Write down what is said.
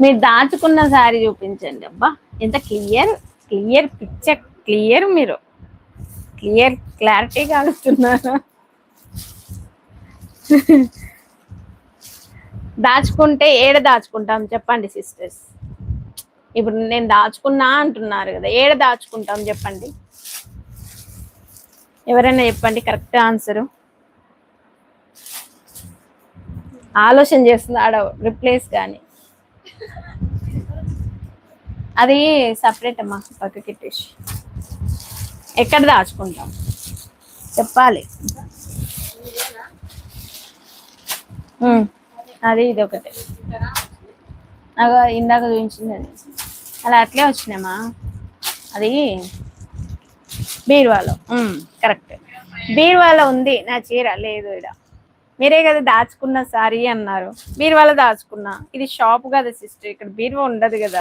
మీరు దాచుకున్న శారీ చూపించండి. అబ్బా ఎంత క్లియర్ క్లియర్ పిక్చర్, క్లియర్ మీరు క్లారిటీగా అడుగుతున్నారు. దాచుకుంటే ఏడ దాచుకుంటాం చెప్పండి సిస్టర్స్. ఇప్పుడు నేను దాచుకున్నా అంటున్నారు కదా, ఏడ దాచుకుంటాం చెప్పండి. ఎవరైనా చెప్పండి కరెక్ట్ ఆన్సరు. ఆలోచన చేస్తుంది ఆడ రిప్లేస్ కానీ. అది సపరేట్ అమ్మా, పక్కకి ఇట్టేసి. ఎక్కడ దాచుకుంటాం చెప్పాలి. అది ఇది ఒకటే అగా ఇందాక చూపించింది అది అలా అట్లే వచ్చినామా. అది బీరువాలో కరెక్ట్. బీరువాలో ఉంది నా చీర, లేదు ఇడ. మీరే కదా దాచుకున్న సారీ అన్నారు, బీరువాలో దాచుకున్నా. ఇది షాప్ కదా సిస్టర్, ఇక్కడ బీరువా ఉండదు కదా.